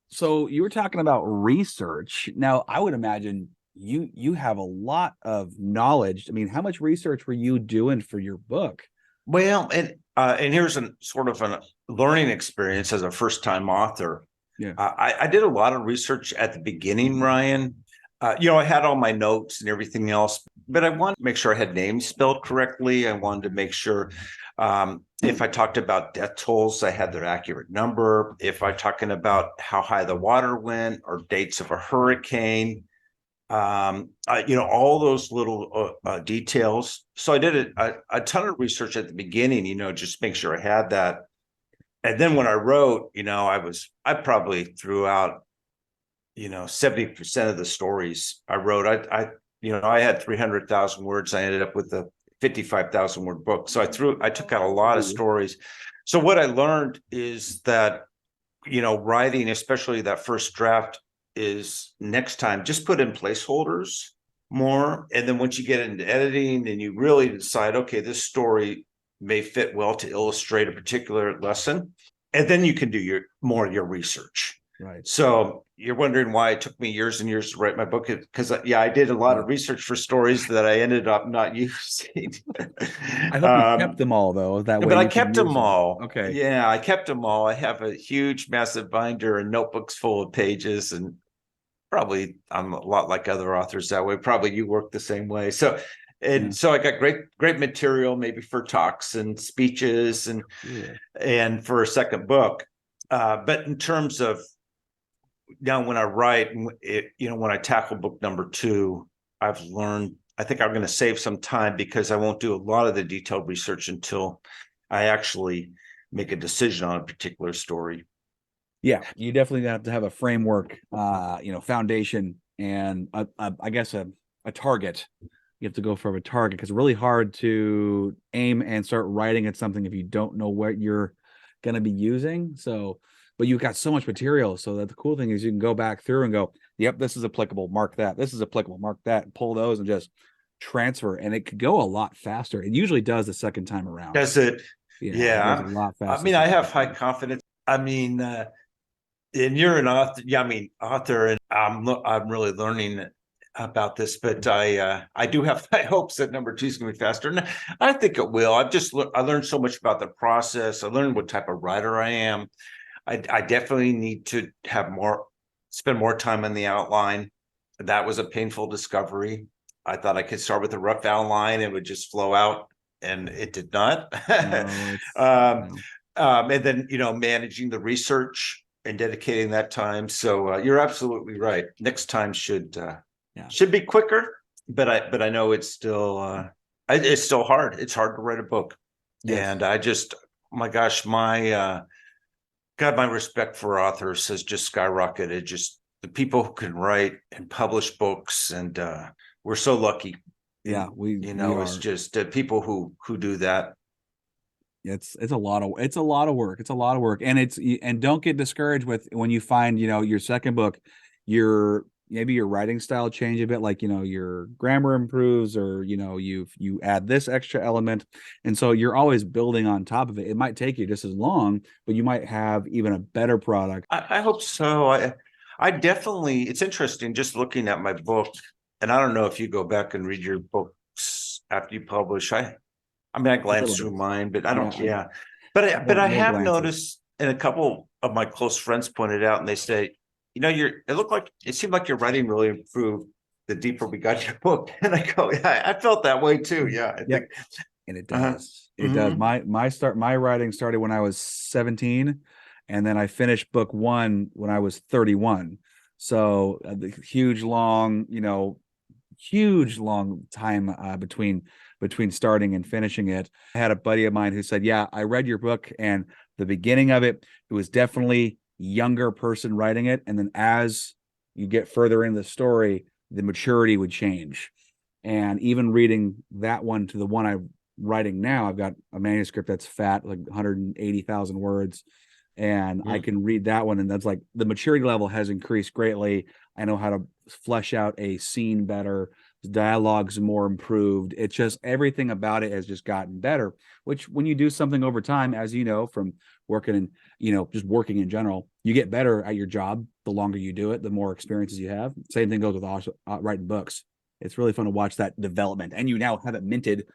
So you were talking about research. Now, I would imagine you have a lot of knowledge. I mean, how much research were you doing for your book? Well, and here's a sort of a learning experience as a first time author. Yeah. I did a lot of research at the beginning, Ryan. I had all my notes and everything else, but I wanted to make sure I had names spelled correctly. I wanted to make sure if I talked about death tolls, I had their accurate number. If I'm talking about how high the water went or dates of a hurricane, all those little details. So I did a ton of research at the beginning, just make sure I had that. And then when I wrote, I probably threw out, 70% of the stories I wrote. I had 300,000 words. I ended up with a 55,000 word book. So I took out a lot of stories. So what I learned is that, writing, especially that first draft, is next time just put in placeholders more. And then once you get into editing and you really decide, okay, this story may fit well to illustrate a particular lesson, and then you can do your research. Right. So you're wondering why it took me years and years to write my book, because I did a lot of research for stories that I ended up not using. I hope you kept them all though. That way, but I kept them all. Okay. Yeah, I kept them all. I have a huge, massive binder and notebooks full of pages, and probably I'm a lot like other authors that way. Probably you work the same way. So I got great material, maybe for talks and speeches and for a second book. But in terms of now, when I write, when I tackle book number 2, I've learned, I think I'm going to save some time because I won't do a lot of the detailed research until I actually make a decision on a particular story. Yeah, you definitely have to have a framework, foundation, and I guess a target. You have to go for a target because it's really hard to aim and start writing at something if you don't know what you're going to be using. So, but you've got so much material. So that the cool thing is you can go back through and go, yep, this is applicable, mark that. This is applicable, mark that, pull those and just transfer. And it could go a lot faster. It usually does the second time around. Does it? Yeah. It a lot faster. I mean, I have high confidence. I mean, and you're an author. Yeah, I mean, author, and I'm really learning about this, but I do have high hopes that number 2 is going to be faster, and I think it will. I learned so much about the process. I learned what type of writer I am. I definitely need to spend more time on the outline. That was a painful discovery. I thought I could start with a rough outline and it would just flow out, and it did not. No, and then managing the research and dedicating that time. So you're absolutely right. Next time should be quicker, but I know it's still hard. It's hard to write a book. Yes. And I just, my gosh, my respect for authors has just skyrocketed. Just the people who can write and publish books, and we're so lucky. Yeah, it's just people who do that. It's a lot of work. It's a lot of work, and don't get discouraged when you find your second book, maybe your writing style change a bit, like your grammar improves, or you add this extra element, and so you're always building on top of it. It might take you just as long, but you might have even a better product. I hope so. I definitely. It's interesting just looking at my book, and I don't know if you go back and read your books after you publish. I mean, I glance through mine, but I don't. Yeah, but I have noticed, and a couple of my close friends pointed out, and they say, it seemed like your writing really improved the deeper we got your book. And I go, yeah, I felt that way too. Yeah, I think, and it does. It does. My writing started when I was 17, and then I finished book 1 when I was 31. So the huge, long, huge long time between starting and finishing it. I had a buddy of mine who said, "Yeah, I read your book, and the beginning of it, it was definitely younger person writing it, and then as you get further in the story, the maturity would change." And even reading that one to the one I'm writing now, I've got a manuscript that's fat, like 180,000 words, and I Mm. can read that one, and that's like the maturity level has increased greatly. I know how to flesh out a scene better. The dialogue's more improved. It's just everything about it has just gotten better. Which, when you do something over time, as you know from working in, just working in general, you get better at your job. The longer you do it, the more experiences you have. Same thing goes with also, writing books. It's really fun to watch that development, and you now have it minted.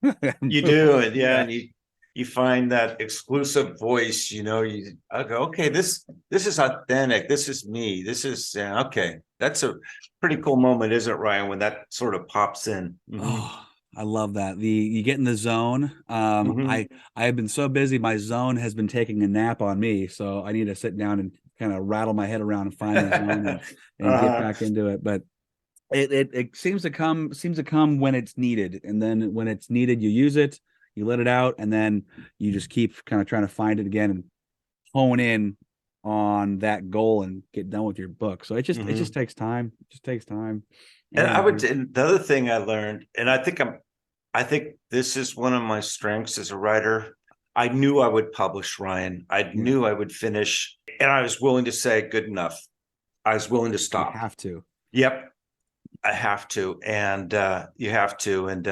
You do it, yeah, Yeah. and you find that exclusive voice. I go, okay, this is authentic. This is me. This is okay. That's a pretty cool moment, isn't it, Ryan? When that sort of pops in. Oh, I love that. You get in the zone. Mhm. I have been so busy, my zone has been taking a nap on me. So I need to sit down and kind of rattle my head around and find that zone and get Uh, back into it. But it seems to come when it's needed. And then when it's needed, you use it, you let it out, and then you just keep kind of trying to find it again and hone in on that goal and get done with your book. So it just mhm. takes time. It just takes time And and energy. and the other thing I learned, and I think this is one of my strengths as a writer. I knew I would publish, Ryan. I Yeah, knew I would finish, and I was willing to say good enough. I was willing to you stop. have to. Yep, I have to, and you have to, and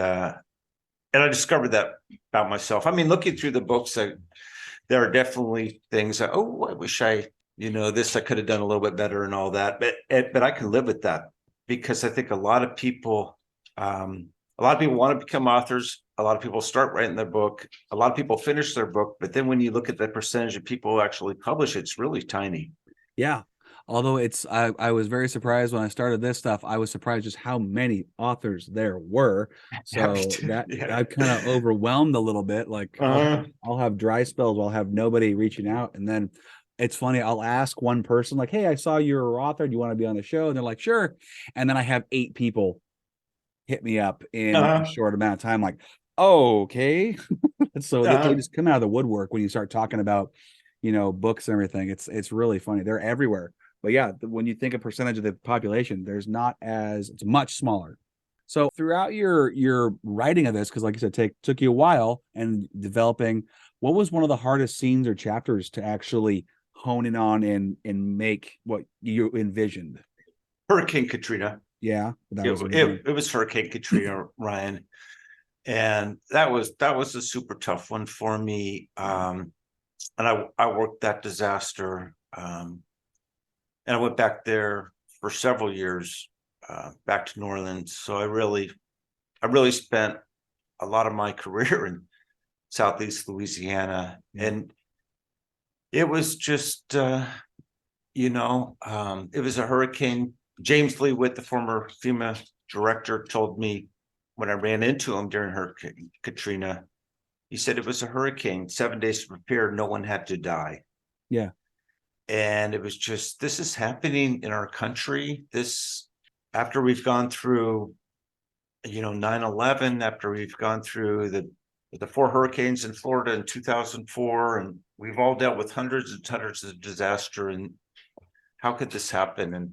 I discovered that about myself. I mean, looking through the books, there are definitely things that, oh, I wish this I could have done a little bit better and all that. But I can live with that because I think a lot of people want to become authors. A lot of people start writing their book. A lot of people finish their book, but then when you look at the percentage of people who actually publish, it's really tiny. Yeah. Although I was very surprised when I started this stuff. I was surprised just how many authors there were. Happy So to, that yeah. I kind of overwhelmed a little bit. Like Uh, I'll have dry spells where I'll have nobody reaching out. And then it's funny, I'll ask one person, like, "Hey, I saw you're an author. Do you want to be on the show?" And they're like, "Sure." And then I have 8 people hit me up in a uh, short amount of time, like, "Oh, okay." So they uh, just come out of the woodwork when you start talking about, books and everything. It's really funny. They're everywhere. But yeah, when you think a percentage of the population, it's much smaller. So throughout your writing of this, because like I said, took you a while and developing, what was one of the hardest scenes or chapters to actually hone in on and make what you envisioned? Hurricane Katrina. Yeah, that It, was a big it one. it was Hurricane Katrina, Ryan, and that was a super tough one for me. And I worked that disaster, and I went back there for several years, back to New Orleans. So I really spent a lot of my career in Southeast Louisiana, Yeah. and it was just it was a hurricane. James Lee Witt, the former FEMA director, told me when I ran into him during Hurricane Katrina, he said it was a hurricane, 7 days to prepare, no one had to die. Yeah. And it was just, this is happening in our country. After we've gone through, 9/11, after we've gone through the 4 hurricanes in Florida in 2004, and we've all dealt with hundreds and hundreds of disaster. And how could this happen? And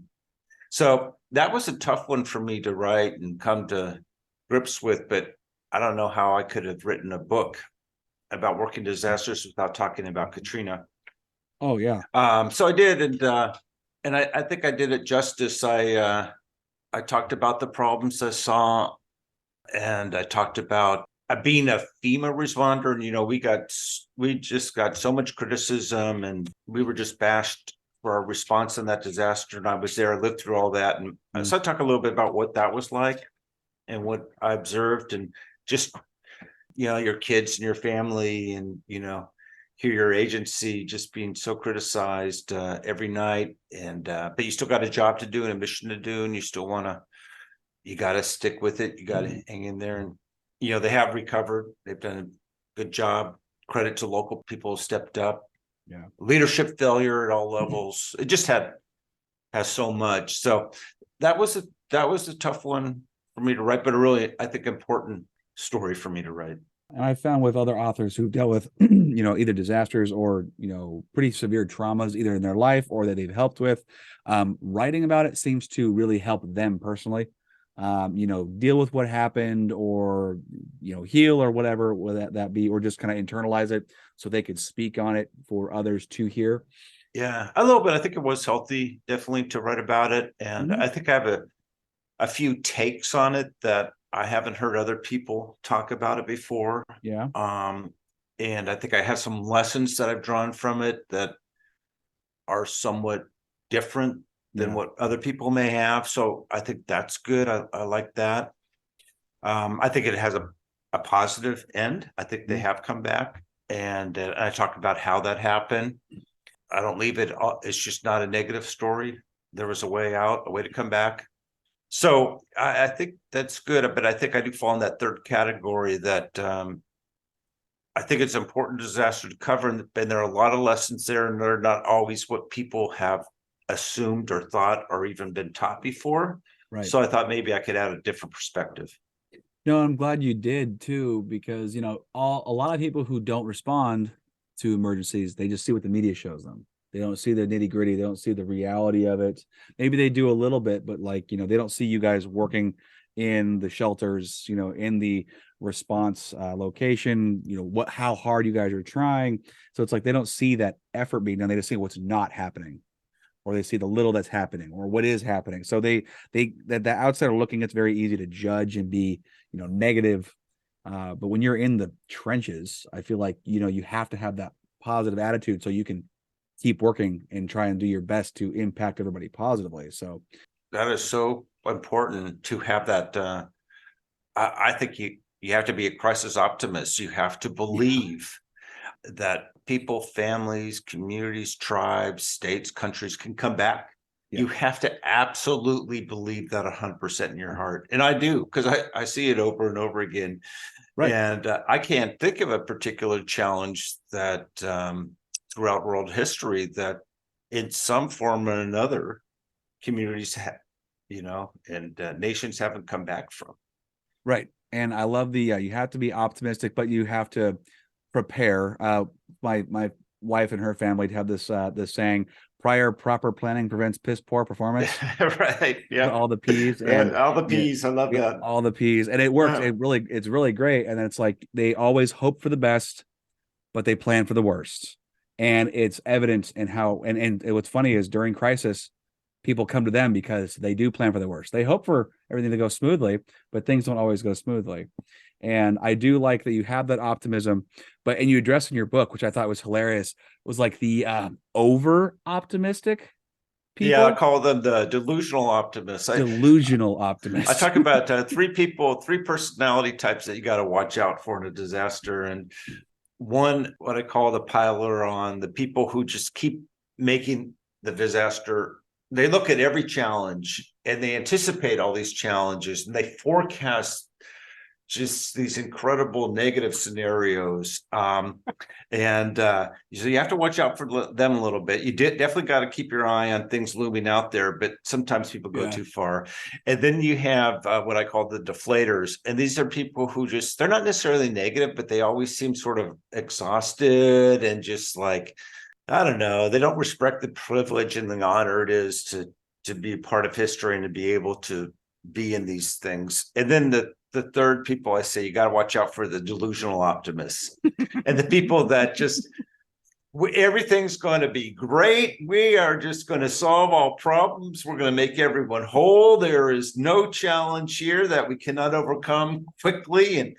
so that was a tough one for me to write and come to grips with, but I don't know how I could have written a book about working disasters without talking about Katrina. Oh yeah. So I did, and I think I did it justice. I talked about the problems I saw, and I talked about being a FEMA responder. And we just got so much criticism, and we were just bashed for our response in that disaster. And I was there, I lived through all that, and Yeah. so I talk a little bit about what that was like and what I observed, and just your kids and your family, and hear your agency just being so criticized every night, and but you still got a job to do and a mission to do, and you got to stick with it. You got to hang in there, and they have recovered. They've done a good job. Credit to local people who stepped up. Yeah. Leadership failure at all levels. It just has so much. So that was a tough one for me to write, but a really, I think, important story for me to write. And I found with other authors who've dealt with, either disasters or, pretty severe traumas, either in their life or that they've helped with, writing about it seems to really help them personally, deal with what happened or, heal or whatever, whether that be, or just kind of internalize it so they could speak on it for others to hear. Yeah, a little bit. I think it was healthy, definitely, to write about it. And I think I have a few takes on it that I haven't heard other people talk about it before. Yeah. And I think I have some lessons that I've drawn from it that are somewhat different than what other people may have. So I think that's good. I like that. I think it has a positive end. I think they have come back, and I talked about how that happened. I don't leave it. It's just not a negative story. There was a way out, a way to come back. So I think that's good, but I think I do fall in that third category that I think it's important disaster to cover, and there are a lot of lessons there, and they're not always what people have assumed or thought or even been taught before. Right. So I thought maybe I could add a different perspective. No, I'm glad you did too, because a lot of people who don't respond to emergencies, they just see what the media shows them. They don't see the nitty gritty. They don't see the reality of it. Maybe they do a little bit, but they don't see you guys working in the shelters, in the response location, how hard you guys are trying. So it's like they don't see that effort being done. They just see what's not happening, or they see the little that's happening or what is happening. So that the outsider looking, it's very easy to judge and be, negative. But when you're in the trenches, I feel like, you have to have that positive attitude so you can keep working and try and do your best to impact everybody positively. So that is so important to have that. I think you have to be a crisis optimist. You have to believe that people, families, communities, tribes, states, countries can come back. You have to absolutely believe that 100% in your heart. And I do, because I see it over and over again. Right. And I can't think of a particular challenge that throughout world history that in some form or another communities and nations haven't come back from. Right. And I love the you have to be optimistic, but you have to prepare. My wife and her family have this saying: prior proper planning prevents piss poor performance. Right. Yeah. All the P's and all the P's. I love that. All the P's, and it works. It's really great. And then it's like they always hope for the best, but they plan for the worst. And it's evident in how. And what's funny is during crisis, people come to them because they do plan for the worst. They hope for everything to go smoothly, but things don't always go smoothly. And I do like that you have that optimism, and you address in your book, which I thought was hilarious, was like the over optimistic people. Yeah, I call them the delusional optimists. Delusional optimists. I talk about three personality types that you got to watch out for in a disaster. And one, what I call the piler on, the people who just keep making the disaster. They look at every challenge and they anticipate all these challenges and they forecast just these incredible negative scenarios. So you have to watch out for them a little bit. You definitely got to keep your eye on things looming out there, but sometimes people go too far. And then you have what I call the deflators. And these are people who they're not necessarily negative, but they always seem sort of exhausted and just like, I don't know, they don't respect the privilege and the honor it is to be a part of history and to be able to be in these things. And then the third people I say, you got to watch out for the delusional optimists and the people that just, everything's going to be great. We are just going to solve all problems. We're going to make everyone whole. There is no challenge here that we cannot overcome quickly. And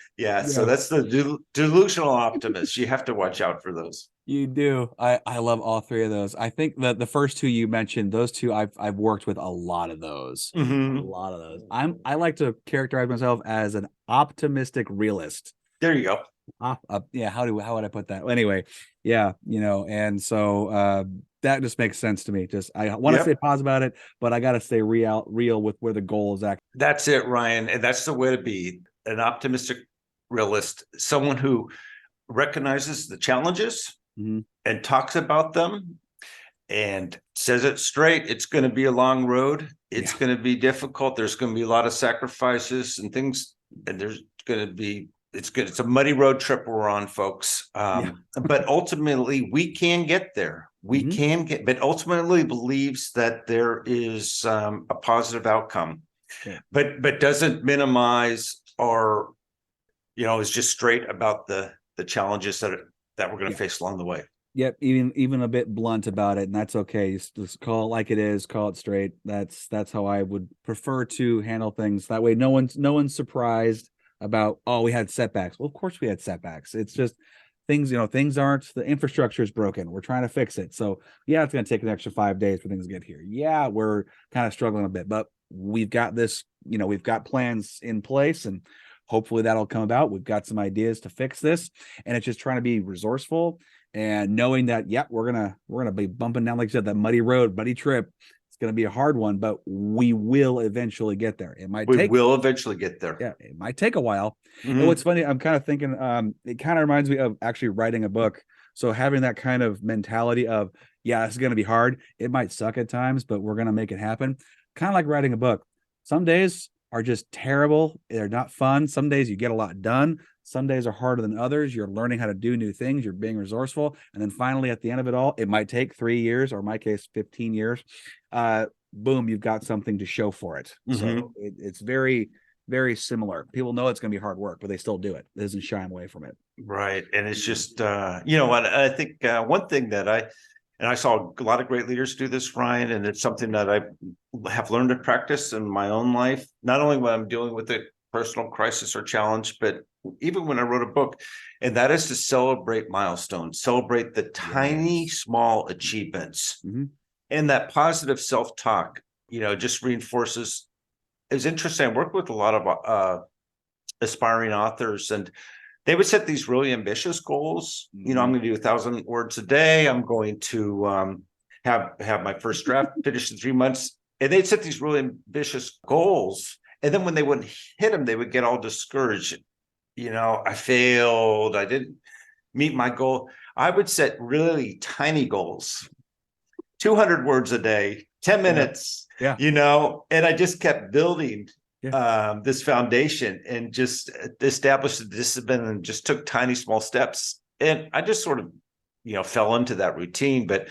so that's the delusional optimists. You have to watch out for those. You do. I love all three of those. I think that the first two you mentioned, those two, I've worked with a lot of those. Mm-hmm. A lot of those. I like to characterize myself as an optimistic realist. There you go. How would I put that? Well, anyway, and so that just makes sense to me. Just I want to stay positive about it, but I got to stay real with where the goal is at. That's it, Ryan, and that's the way to be an optimistic realist. Someone who recognizes the challenges and talks about them and says it straight. It's going to be a long road. It's going to be difficult. There's going to be a lot of sacrifices and things, and there's going to be, it's good. It's a muddy road trip we're on, folks. But ultimately we can get there. We can get, but ultimately believes that there is a positive outcome, but doesn't minimize or, is just straight about the challenges that we're going to face along the way. Yep, even a bit blunt about it, and that's okay. Just call it like it is, call it straight. That's how I would prefer to handle things. That way, no one's surprised about, oh, we had setbacks. Well, of course we had setbacks. It's just things, things aren't, the infrastructure is broken. We're trying to fix it. So yeah, it's going to take an extra 5 days for things to get here. Yeah, we're kind of struggling a bit, but we've got this. We've got plans in place, and hopefully that'll come about. We've got some ideas to fix this, and it's just trying to be resourceful. And knowing that, we're gonna be bumping down, like you said, that muddy road, muddy trip. It's gonna be a hard one, but we will eventually get there. We will eventually get there. Yeah, it might take a while. And what's funny, I'm kind of thinking, it kind of reminds me of actually writing a book. So having that kind of mentality of, it's gonna be hard. It might suck at times, but we're gonna make it happen. Kind of like writing a book. Some days are just terrible. They're not fun. Some days you get a lot done. Some days are harder than others. You're learning how to do new things. You're being resourceful. And then finally, at the end of it all, it might take 3 years, or in my case, 15 years. Boom, you've got something to show for it. So it's very, very similar. People know it's going to be hard work, but they still do it. It doesn't shy away from it. Right. And it's just, I think one thing that I saw a lot of great leaders do this, Ryan, and it's something that I have learned to practice in my own life, not only when I'm dealing with a personal crisis or challenge, but even when I wrote a book, and that is to celebrate milestones, celebrate the tiny, small achievements. And that positive self-talk, just reinforces. It's interesting. I work with a lot of aspiring authors, and they would set these really ambitious goals. I'm going to do 1,000 words a day. I'm going to have my first draft finished in 3 months. And they'd set these really ambitious goals. And then when they wouldn't hit them, they would get all discouraged. I failed. I didn't meet my goal. I would set really tiny goals, 200 words a day, 10 minutes, and I just kept building this foundation and just established the discipline and just took tiny, small steps. And I just sort of, fell into that routine. But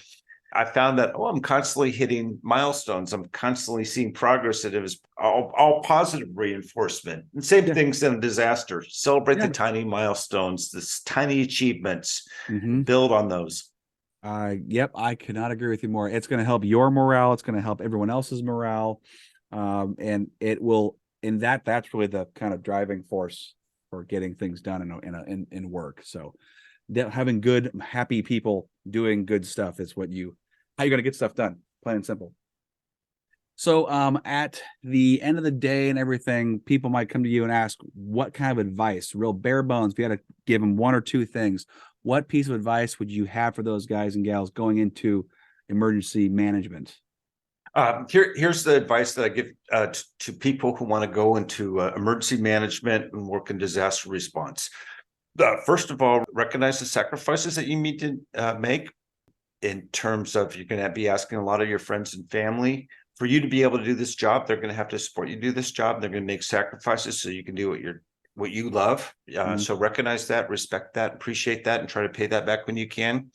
I found that, I'm constantly hitting milestones. I'm constantly seeing progress, that it was all positive reinforcement. And same things in a disaster. Celebrate the tiny milestones, the tiny achievements, build on those. I could not agree with you more. It's going to help your morale. It's going to help everyone else's morale. And it will, that's really the kind of driving force for getting things done in work. So having good, happy people doing good stuff is how you're going to get stuff done, plain and simple. So at the end of the day and everything, people might come to you and ask, what kind of advice, real bare bones, if you had to give them one or two things, what piece of advice would you have for those guys and gals going into emergency management? Here's the advice that I give to people who want to go into emergency management and work in disaster response. First of all, recognize the sacrifices that you need to make, in terms of, you're going to be asking a lot of your friends and family. For you to be able to do this job, they're going to have to support you do this job. They're going to make sacrifices so you can do what you love. So recognize that, respect that, appreciate that, and try to pay that back when you can.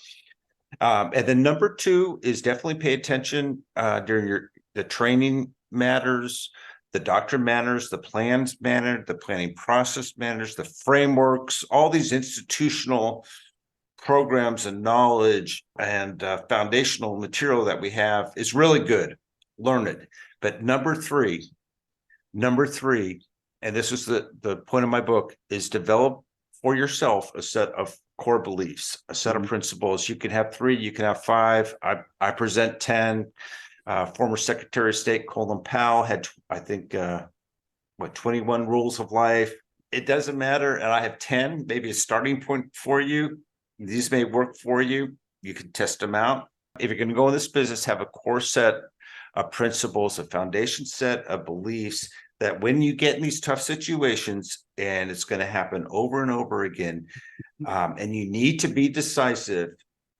And then number 2 is definitely pay attention during the training matters, the doctrine matters, the plans matter, the planning process matters, the frameworks, all these institutional programs and knowledge and foundational material that we have is really good. Learn it. But number three, and this is the point of my book, is develop for yourself a set of core beliefs, a set of principles. You can have 3, you can have 5. I present 10. Former Secretary of State Colin Powell had, I think, 21 rules of life. It doesn't matter. And I have 10, maybe a starting point for you. These may work for you. You can test them out. If you're going to go in this business, have a core set of principles, a foundation set of beliefs, that when you get in these tough situations, and it's going to happen over and over again, and you need to be decisive,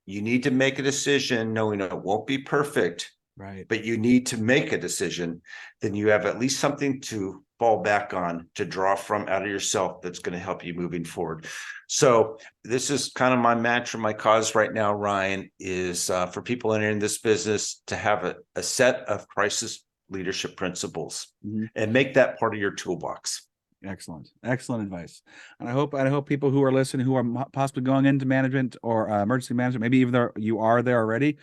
you need to make a decision knowing it won't be perfect, Right. but you need to make a decision, then you have at least something to fall back on, to draw from out of yourself that's going to help you moving forward. So this is kind of my mantra, my cause right now, Ryan, is for people entering this business to have a set of crisis leadership principles and make that part of your toolbox. Excellent advice. And I hope people who are listening, who are possibly going into management or emergency management, maybe even you are there already,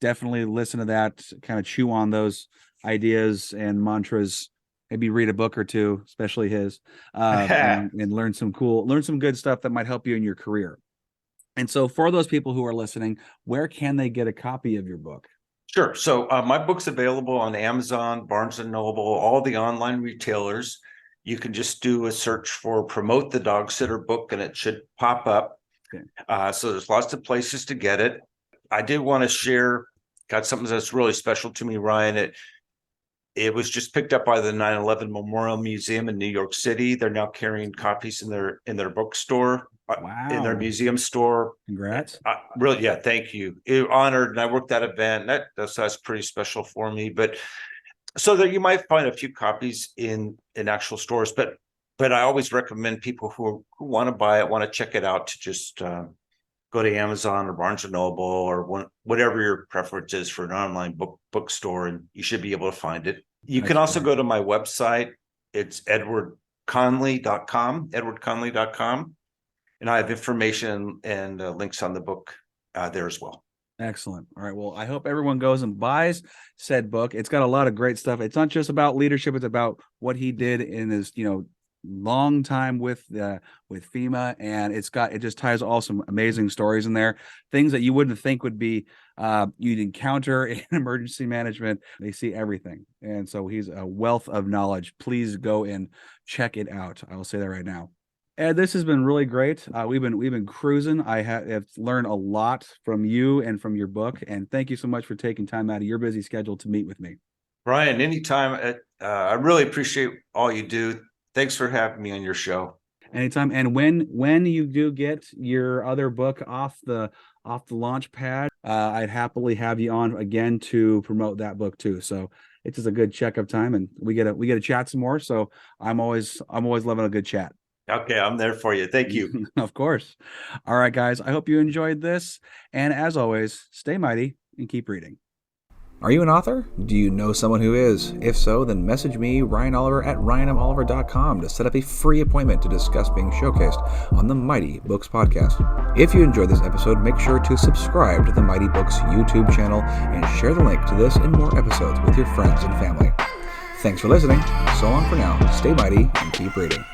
definitely listen to that, kind of chew on those ideas and mantras, maybe read a book or two, especially his, and learn some good stuff that might help you in your career. And so for those people who are listening, where can they get a copy of your book? Sure. So my book's available on Amazon, Barnes & Noble, all the online retailers. You can just do a search for Promote the Dog Sitter book and it should pop up. Okay. So there's lots of places to get it. I did want to share, got something that's really special to me, Ryan. It was just picked up by the 9/11 Memorial Museum in New York City. They're now carrying copies in their bookstore, in their museum store. Congrats. Really, yeah, thank you. Honored, and I worked that event. That's pretty special for me. But so that you might find a few copies in actual stores, but I always recommend people who want to buy it, want to check it out, to just go to Amazon or Barnes & Noble or whatever your preference is for an online bookstore, and you should be able to find it. You can also go to my website. It's edwardconley.com, and I have information and links on the book there as well. Excellent. All right. Well, I hope everyone goes and buys said book. It's got a lot of great stuff. It's not just about leadership. It's about what he did in his, long time with FEMA, and it just ties all some amazing stories in there, things that you wouldn't think would be you'd encounter in emergency management. They see everything, and so he's a wealth of knowledge. Please go and check it out. I will say that right now. Ed, this has been really great. We've been cruising. I have learned a lot from you and from your book, and thank you so much for taking time out of your busy schedule to meet with me. Brian, anytime. I really appreciate all you do. Thanks for having me on your show. Anytime. And when you do get your other book off the launch pad, I'd happily have you on again to promote that book too. So it's just a good checkup time, and we get to chat some more. So I'm always loving a good chat. Okay, I'm there for you. Thank you. Of course. All right, guys. I hope you enjoyed this. And as always, stay mighty and keep reading. Are you an author? Do you know someone who is? If so, then message me, Ryan Oliver, at ryanmoliver.com to set up a free appointment to discuss being showcased on the Mighty Books podcast. If you enjoyed this episode, make sure to subscribe to the Mighty Books YouTube channel and share the link to this and more episodes with your friends and family. Thanks for listening. So long for now. Stay mighty and keep reading.